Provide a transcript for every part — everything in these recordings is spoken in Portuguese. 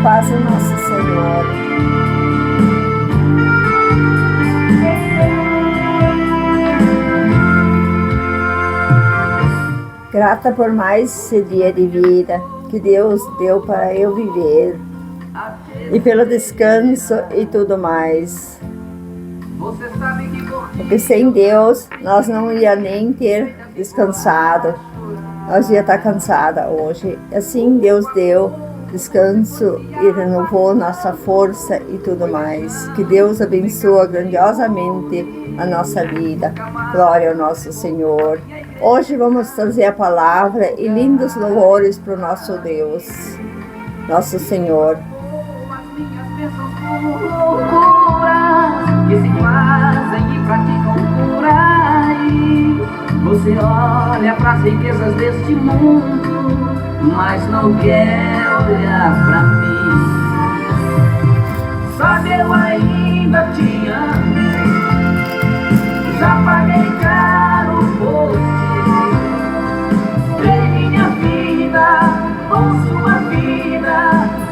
paz do nosso Senhor. Grata por mais esse dia de vida que Deus deu para eu viver, e pelo descanso e tudo mais. Porque sem Deus nós não ia nem ter descansado, nós ia estar cansada hoje. Assim Deus deu descanso e renovou nossa força e tudo mais. Que Deus abençoe grandiosamente a nossa vida. Glória ao nosso Senhor. Hoje vamos trazer a palavra e lindos louvores para o nosso Deus, nosso Senhor. Que se fazem e praticam por aí. Você olha para as riquezas deste mundo, mas não quer olhar para mim. Sabe, eu ainda te amo, já paguei caro por ti. Em minha vida, com sua vida,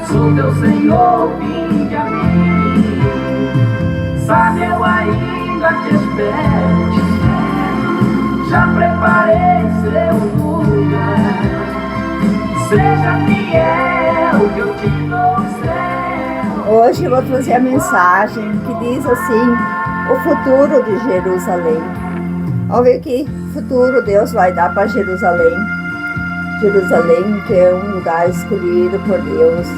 sou teu Senhor, vinde a mim. Sabe, eu ainda te espero, já preparei seu lugar. Seja fiel que eu te dou o céu. Hoje eu vou trazer a mensagem que diz assim: o futuro de Jerusalém. Vamos ver que futuro Deus vai dar para Jerusalém. Jerusalém, que é um lugar escolhido por Deus,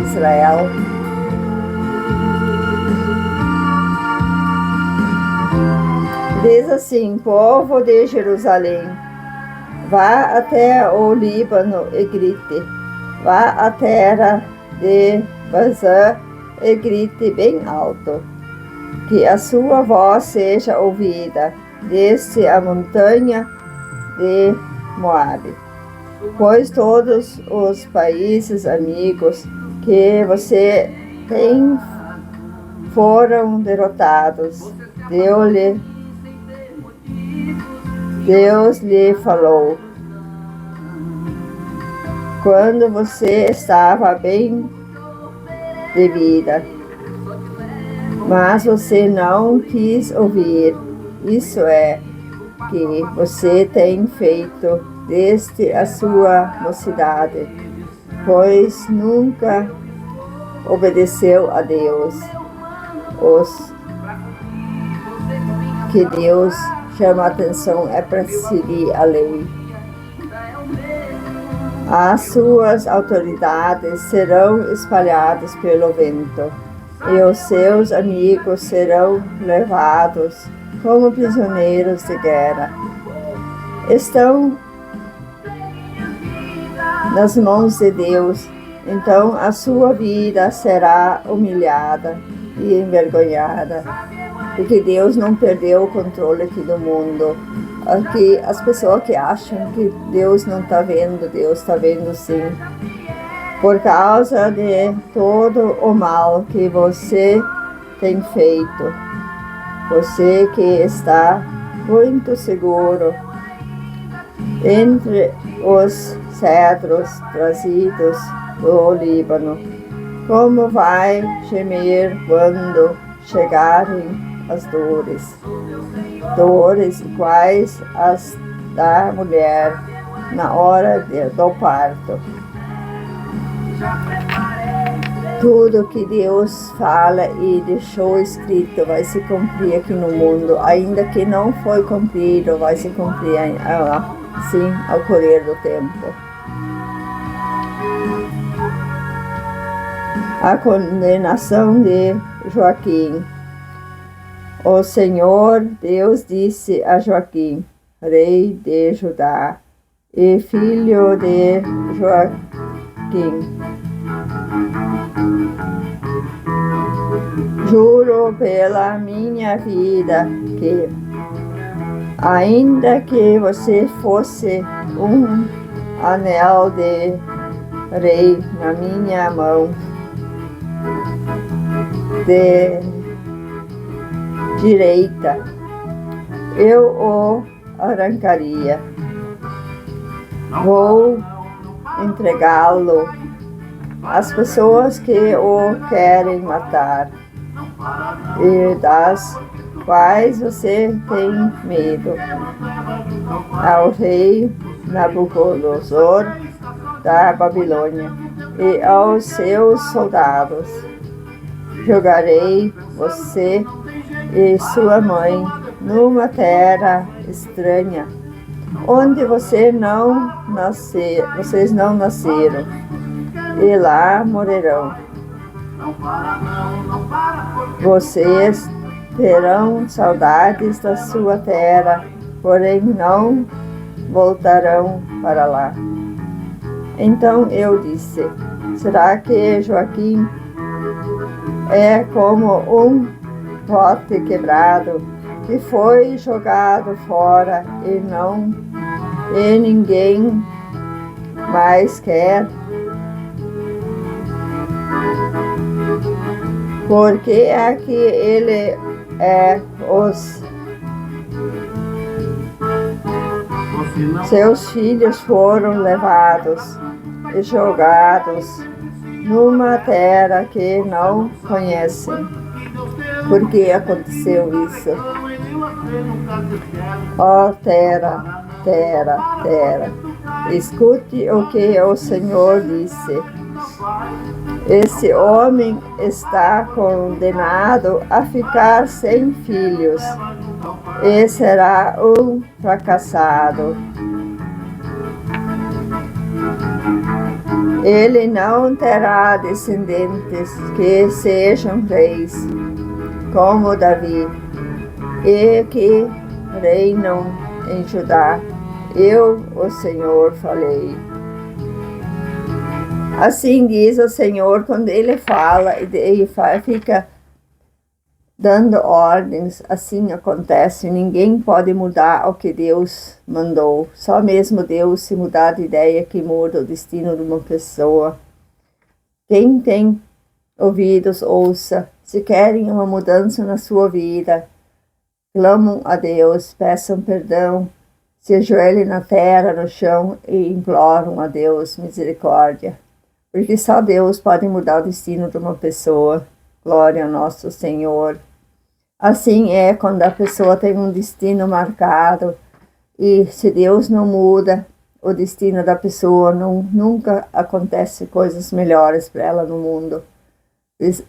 Israel. Diz assim: povo de Jerusalém, vá até o Líbano e grite, vá à terra de Bazã e grite bem alto, que a sua voz seja ouvida desde a montanha de Moabe, pois todos os países amigos que você tem foram derrotados. Deus lhe falou quando você estava bem de vida, mas você não quis ouvir. Isso é que você tem feito desde a sua mocidade, pois nunca obedeceu a Deus. Os que Deus chama a atenção é para seguir a lei. As suas autoridades serão espalhadas pelo vento, e os seus amigos serão levados como prisioneiros de guerra. Estão nas mãos de Deus, então a sua vida será humilhada e envergonhada, porque Deus não perdeu o controle aqui do mundo. Aqui, as pessoas que acham que Deus não está vendo, Deus está vendo sim. Por causa de todo o mal que você tem feito, você que está muito seguro entre os cedros trazidos do Líbano, como vai gemer quando chegarem as dores iguais às da mulher na hora do parto. Tudo que Deus fala e deixou escrito vai se cumprir aqui no mundo, ainda que não foi cumprido, vai se cumprir assim ao correr do tempo. A condenação de Joaquim. O Senhor Deus disse a Joaquim, rei de Judá e filho de Joaquim: juro pela minha vida que, ainda que você fosse um anel de rei na minha mão de direita, eu o arrancaria. Vou entregá-lo as pessoas que o querem matar e das quais você tem medo, ao rei Nabucodonosor da Babilônia e aos seus soldados. Jogarei você e sua mãe numa terra estranha, onde vocês não nasceram, e lá morrerão. Vocês terão saudades da sua terra, porém não voltarão para lá. Então eu disse: será que Joaquim é como um pote quebrado que foi jogado fora e ninguém mais quer? Porque é que ele seus filhos foram levados e jogados numa terra que não conhecem. Por que aconteceu isso? Ó terra, terra, terra, escute o que o Senhor disse. Esse homem está condenado a ficar sem filhos e será um fracassado. Ele não terá descendentes que sejam reis, como Davi, e que reinam em Judá. Eu, o Senhor, falei. Assim diz o Senhor quando Ele fala e fica dando ordens. Assim acontece. Ninguém pode mudar o que Deus mandou. Só mesmo Deus, se mudar de ideia, que muda o destino de uma pessoa. Quem tem ouvidos, ouça. Se querem uma mudança na sua vida, clamam a Deus, peçam perdão, se ajoelhem na terra, no chão e imploram a Deus misericórdia. Porque só Deus pode mudar o destino de uma pessoa. Glória ao nosso Senhor. Assim é quando a pessoa tem um destino marcado e se Deus não muda o destino da pessoa, nunca acontece coisas melhores para ela no mundo.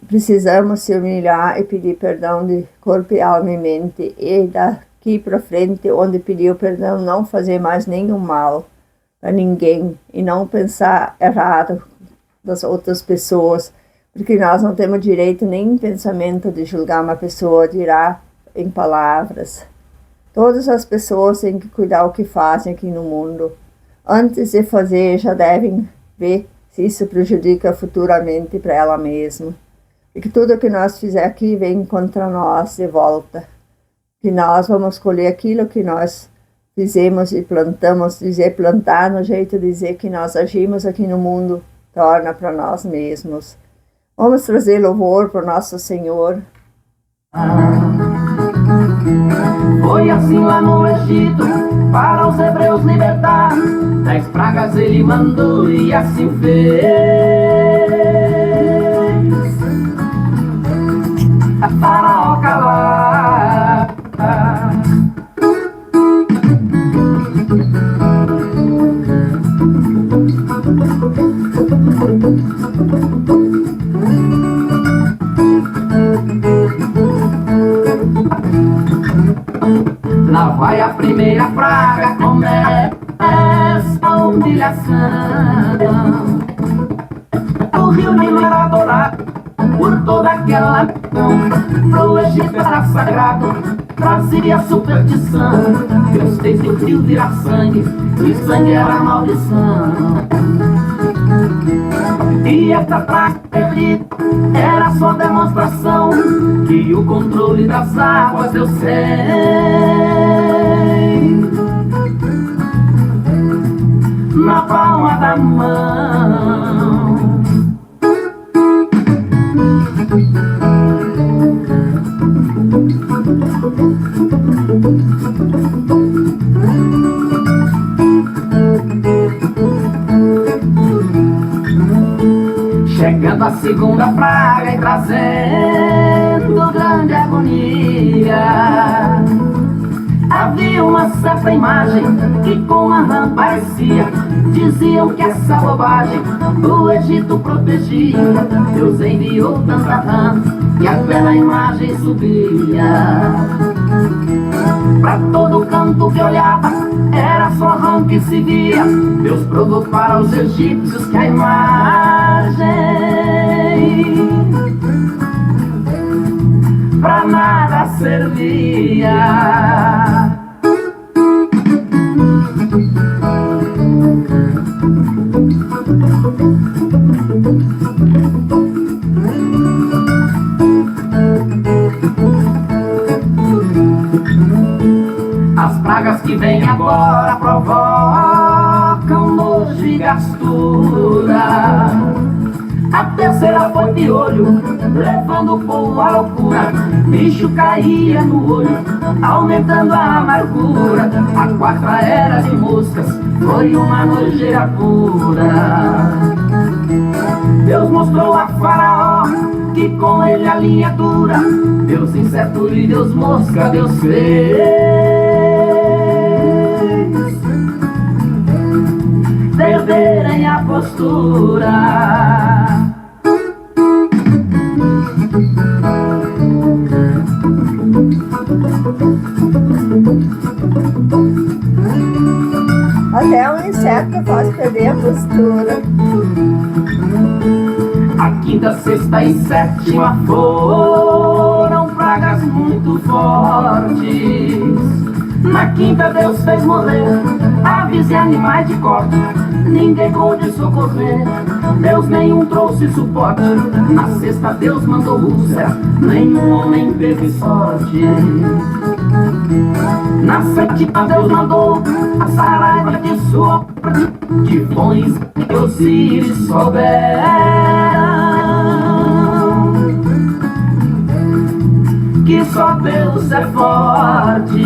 Precisamos se humilhar e pedir perdão de corpo, alma e mente, e daqui para frente, onde pedir o perdão, não fazer mais nenhum mal para ninguém e não pensar errado das outras pessoas, porque nós não temos direito nem pensamento de julgar uma pessoa, dirá em palavras. Todas as pessoas têm que cuidar o que fazem aqui no mundo. Antes de fazer, já devem ver se isso prejudica futuramente para ela mesma. E que tudo que nós fizer aqui vem contra nós de volta. Que nós vamos colher aquilo que nós fizemos e plantamos, dizer plantar no jeito de dizer que nós agimos aqui no mundo, torna para nós mesmos. Vamos trazer louvor para o nosso Senhor. Foi assim lá no Egito, para os hebreus libertar. 10 pragas ele mandou e assim fez. A Faraó calar. Lá vai a primeira praga, começa a humilhação. O rio Nilo era adorado por toda aquela nação. Pro Egito era sagrado, trazia superstição. Deus fez o rio virar sangue, e sangue era maldição. E essa praga era só demonstração que o controle das águas eu sei na palma da mão. segunda praga e trazendo grande agonia. Havia uma certa imagem que com a rã parecia. Diziam que essa bobagem o Egito protegia. Deus enviou tanta rã que aquela imagem subia. Pra todo canto que olhava era só rã que se via. Deus provou para os egípcios que a imagem pra nada servia. As pragas que vêm agora provocam nojo e gastura. A terceira foi piolho, levando o povo à loucura. Bicho caía no olho, aumentando a amargura. A quarta era de moscas, foi uma nojeira pura. Deus mostrou a Faraó que com ele a linha dura. Deus inseto e Deus mosca, Deus fez perderem a postura. Até um inseto pode perder a postura. A quinta, sexta e sétima foram pragas muito fortes. Na quinta Deus fez morrer aves e animais de corte. Ninguém pôde socorrer, Deus nenhum trouxe suporte. Na sexta Deus mandou úlcera, nenhum homem teve sorte. Na sétima Deus mandou a saraiva de sopro, tifões que Osíris souberam que só Deus é forte.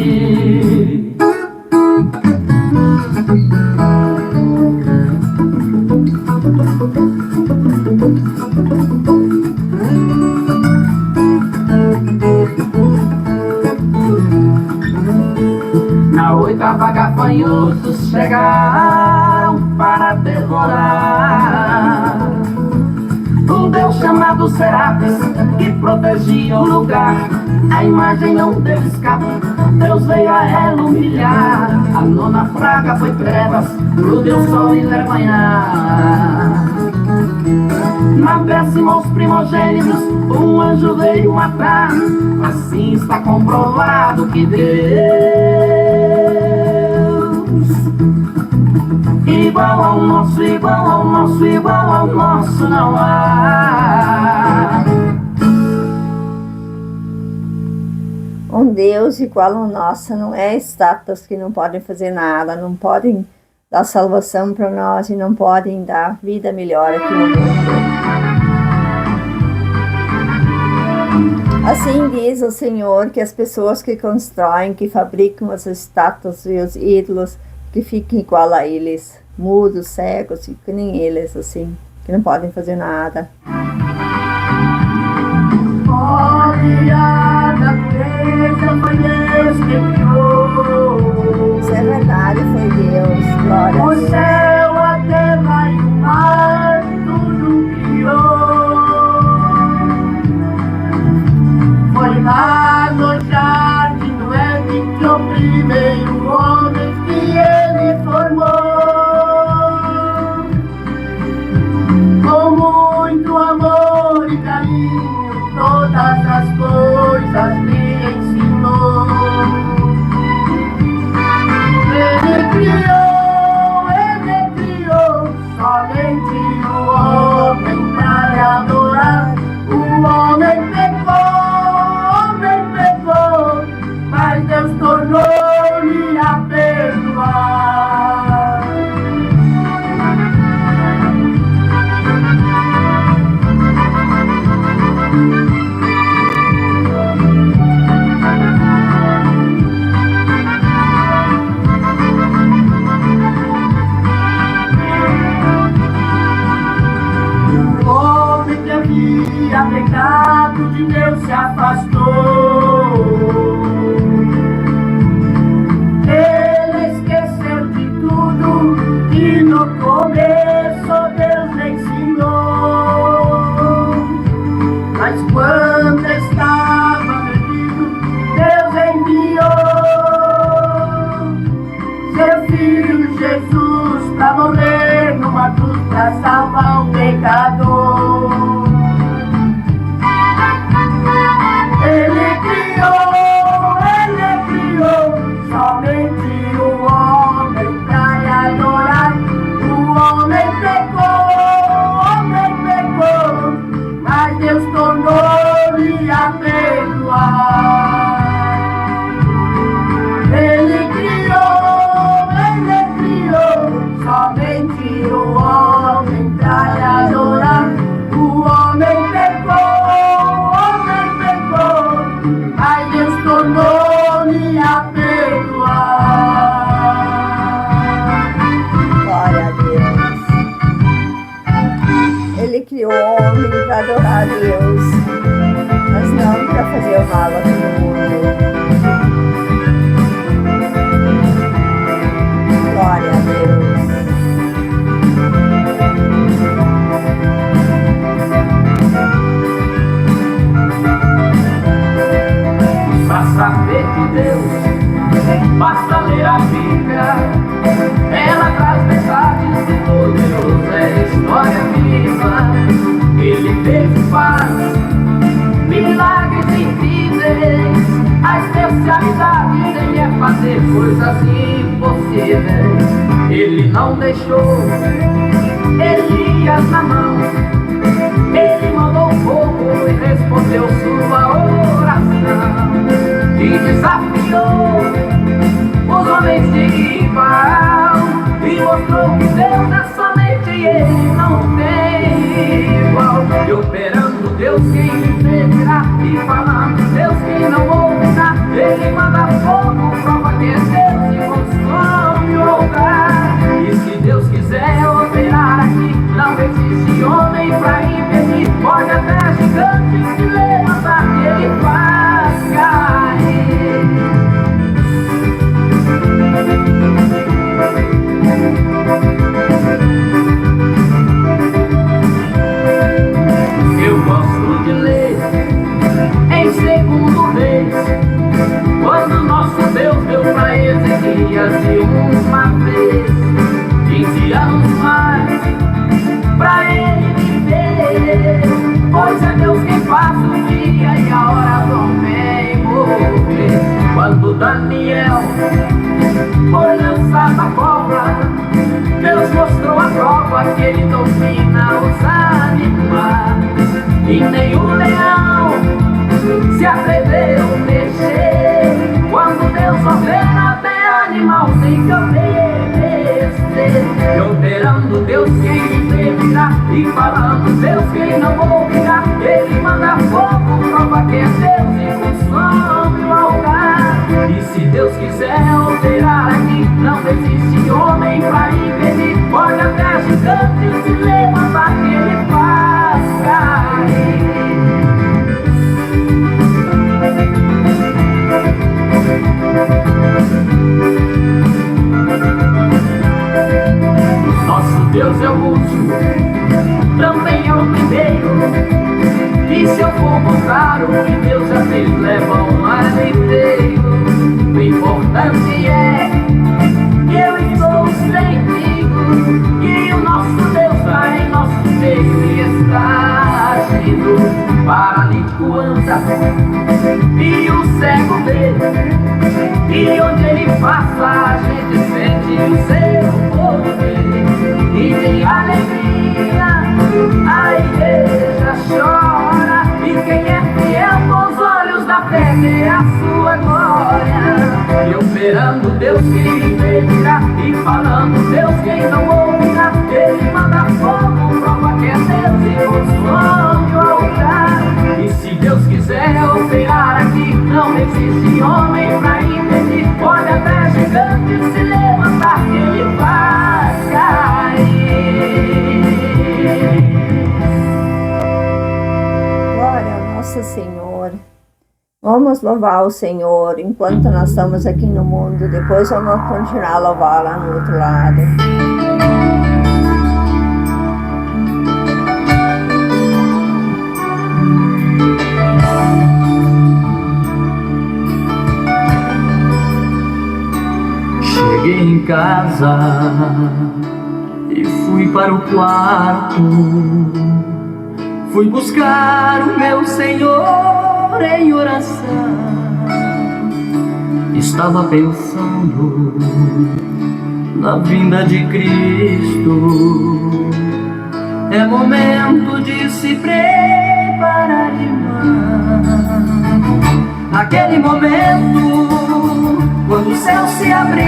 Na oitava gafanhotos chegaram para devorar um Deus chamado Serapis que protegia o lugar. A imagem não teve escape, Deus veio a ela humilhar. A nona praga foi trevas, pro Deus sol envergonhar. Na décima os primogênitos um anjo veio matar. Assim está comprovado que Deus igual ao nosso, igual ao nosso, igual ao nosso não há. Um Deus igual ao nosso não é estátuas que não podem fazer nada, não podem dar salvação para nós e não podem dar vida melhor aqui no mundo. Assim diz o Senhor que as pessoas que constroem, que fabricam as estátuas e os ídolos, que fiquem igual a eles, mudos, cegos, que nem eles, assim, que não podem fazer nada. Isso é verdade, foi Deus, glória a Deus. O céu, a terra e o mar, tudo criou. Foi lá no jardim do Éden que o primeiro homem que ele formou. Com muito amor e carinho, todas as coisas saber de Deus, basta ler a Bíblia. Ela traz mensagens do poderoso, é história viva. Ele fez paz, milagres incríveis. A especialidade dele é fazer coisas impossíveis. Ele não deixou Elias na mão, ele mandou fogo e respondeu sua oração. E desafiou os homens de Baal e mostrou que Deus é somente ele, não tem igual. E operando Deus quem impedirá, e falando Deus quem não ouvirá. Ele manda fogo, prova que é Deus e consome o altar. E se Deus quiser operar aqui, não existe homem pra impedir. Pode até gigante se levantar, que ele faz cair. Eu gosto de ler em Segundo Reis, quando nosso Deus deu pra Ezequias de uma vez 15 anos mais pra ele viver. Pois é Deus quem faz o dia e a hora também morrer. Quando Daniel foi lançado à cova, Deus mostrou a prova que ele domina os animais. E nenhum leão se atreveu a mexer. Quando Deus ordena, até animal tem que obedecer. E operando Deus quem impedirá, e falando Deus quem não ouvirá. Ele manda fogo, prova que é Deus e consome o altar. E se Deus quiser operar aqui, não existe homem pra impedir. Pode até gigante se levantar, que ele faz cair. Nosso Deus é o último, também é o primeiro. E se eu for contar o que Deus já fez, leva um ano inteiro. O importante é que eu estou sentindo que o nosso Deus está em nosso meio e está agindo. Paralítico anda e o cego vê, e onde ele passa a gente sente o seu poder. E tem alegria, a igreja chora, e quem é fiel com os olhos da fé vê a sua glória. E operando Deus quem impedirá, e falando Deus quem não ouvirá. Ele manda fogo, prova que é Deus e consome o altar. E se Deus quiser operar aqui, não existe homem pra impedir. Pode até gigante se levantar, que ele faz cair. Glória ao nosso Senhor. Vamos louvar o Senhor enquanto nós estamos aqui no mundo. Depois vamos continuar a louvar lá no outro lado. Cheguei em casa e fui para o quarto. Fui buscar o meu Senhor em oração. Estava pensando na vinda de Cristo. É momento de se preparar, irmã. Aquele momento quando o céu se abrir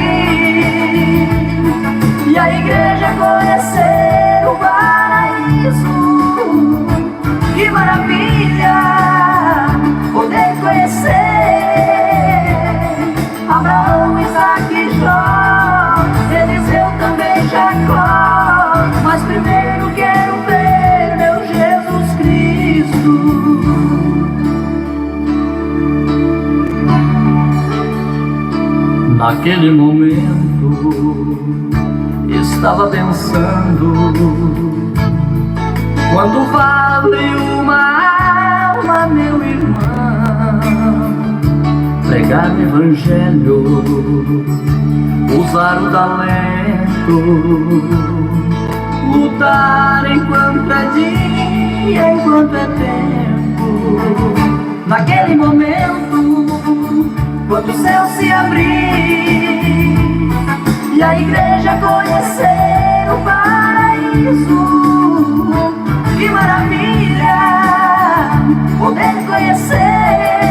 e a igreja conhecer o paraíso. Que maravilha poder conhecer Abraão, Isaac e Jó, Eliseu também, Jacó. Mas primeiro quero ver meu Jesus Cristo. Naquele momento estava pensando quanto vale uma alma, meu irmão. pregar o evangelho, usar o talento, lutar enquanto é dia, enquanto é tempo. Naquele momento, quando o céu se abrir e a igreja conhecer o paraíso, que maravilha poder conhecer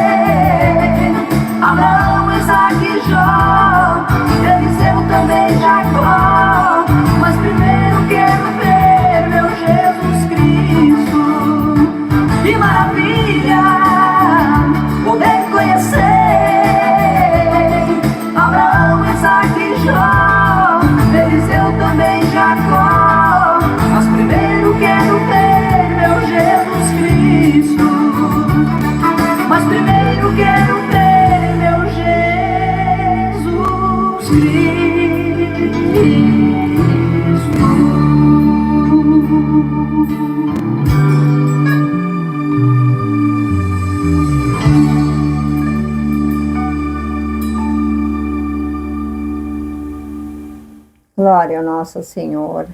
Abraão, Isaac e Jó, Eliseu também, Jacó. Mas primeiro quero ver meu Jesus Cristo. Que maravilha poder conhecer Abraão, Isaac e Jó, Eliseu também, Jacó. Mas primeiro quero ver meu Jesus Cristo. Mas primeiro quero ver meu Jesus Cristo. Glória ao nosso Senhor.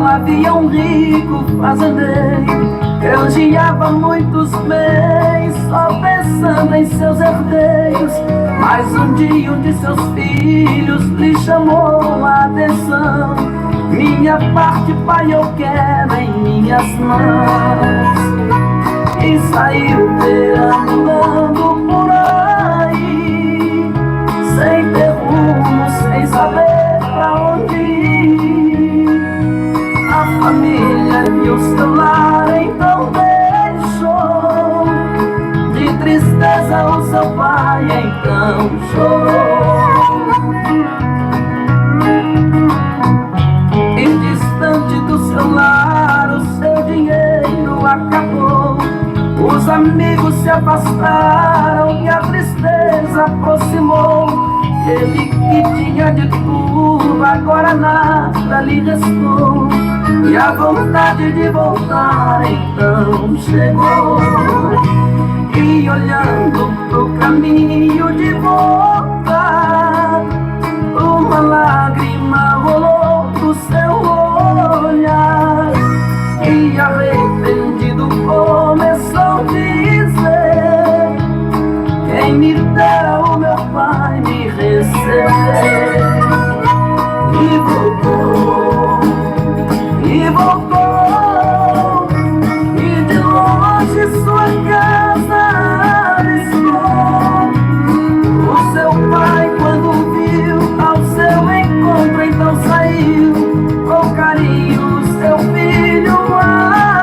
Havia um rico fazendeiro, granjeava muitos bens, só pensando em seus herdeiros. Mas um dia um de seus filhos lhe chamou a atenção: minha parte, pai, eu quero em minhas mãos. E saiu perambulando por aí, sem ter rumo, sem saber pra onde ir. A família e o seu lar então deixou, de tristeza o seu pai então chorou. E distante do seu lar o seu dinheiro acabou, os amigos se afastaram e a tristeza aproximou. Ele que tinha de tudo agora nada lhe restou, e a vontade de voltar então chegou. E olhando pro caminho de volta, uma lágrima rolou do seu olhar, e arrependido começou a dizer: quem me dera o meu pai me receber. E voltou, e voltou, e de longe sua casa avistou. O seu pai, quando viu ao seu encontro, então saiu, com carinho seu filho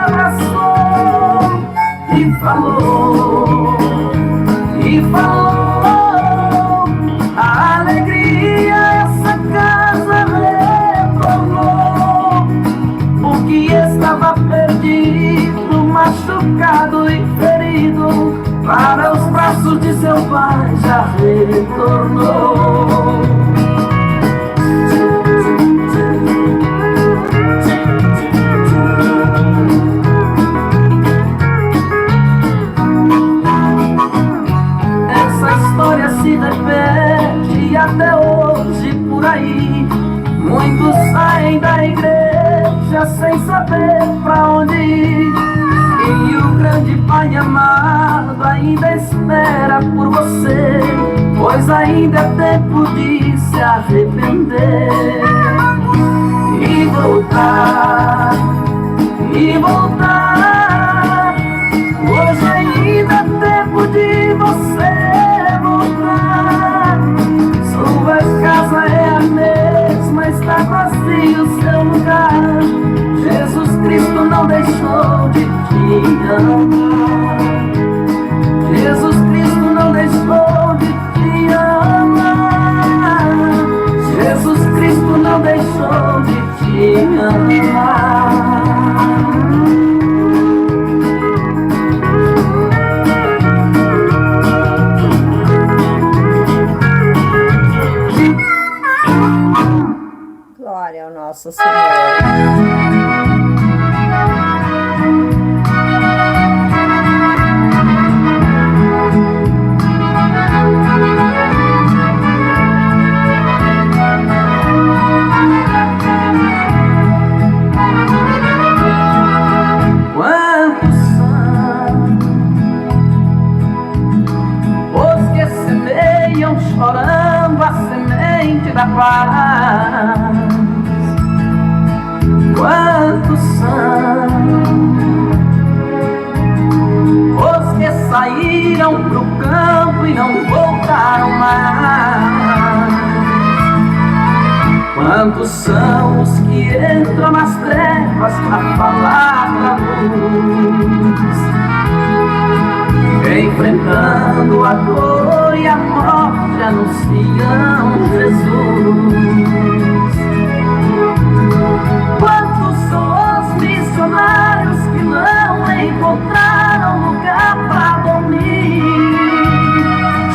abraçou. E falou, a alegria essa casa retornou. O que estava perdido, machucado e ferido, para os braços de seu pai já retornou. Essa história se repete até hoje por aí. Muitos saem da igreja sem saber pra onde ir, e o grande Pai amado ainda espera por você, pois ainda é tempo de se arrepender e voltar, e voltar. Hoje ainda é tempo de você voltar. Sua casa é a mesma, está vazio o seu lugar. Jesus Cristo não deixou de te amar. Jesus Cristo não deixou de te amar. não deixou de te amar. Glória ao nosso Senhor. Quantos são os que semeiam chorando a semente da paz? Quantos são os que saíram pro campo e não voltaram mais? Quantos são os que entram nas trevas pra falar da luz, enfrentando a dor e a morte, anunciam Jesus? Quantos são os missionários que não encontraram lugar pra dormir,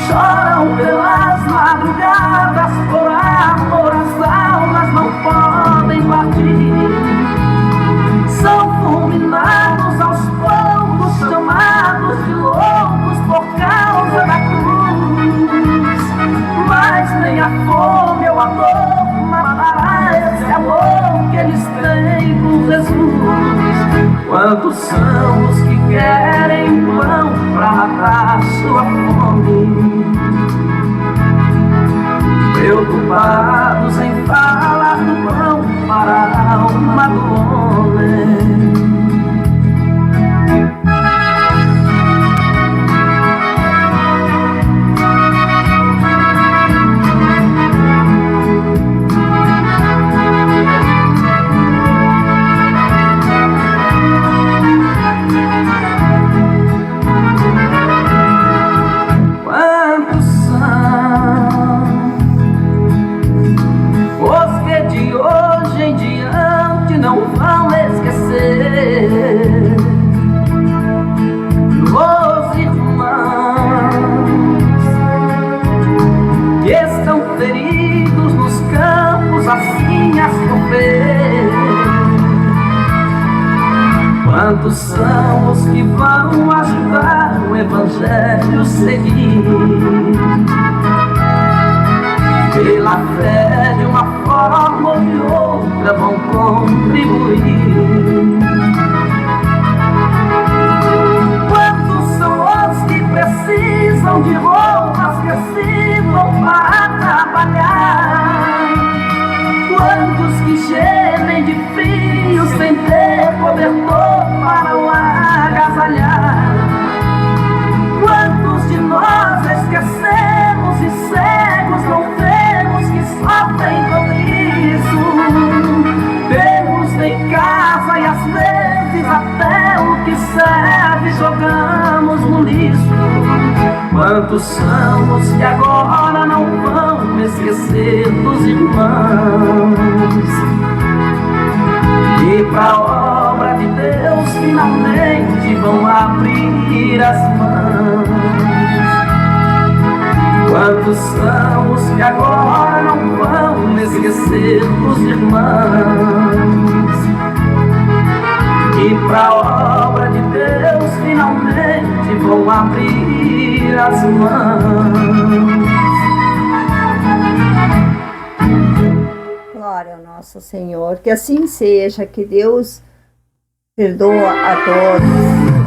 choram pelas madrugadas por amor, as almas não podem partir, são fulminados aos poucos, chamados de loucos por causa da cruz, mas nem a fome ou a dor matará esse amor que eles têm por Jesus. Quantos são os que querem pão pra matar sua fome, preocupados em falar do pão para a alma do homem? Os irmãos que estão feridos nos campos assim a sofrer, quantos são os que vão ajudar o Evangelho seguir, pela fé de uma forma ou de outra vão contribuir? Quantos são os que precisam de roupas que sirvam para trabalhar? Quantos que gemem de frio sem ter cobertor para o agasalhar? Quantos de nós esquecemos e cegos não vemos que sofrem com isso? Temos em casa e às vezes até o que serve jogamos no lixo. Quantos são os que agora não vão esquecer dos irmãos, e pra obra de Deus finalmente vão abrir as mãos? Quantos são os que agora não vão esquecer dos irmãos, e pra obra de Deus finalmente vão abrir as mãos? Glória ao nosso Senhor, que assim seja, que Deus perdoa a todos,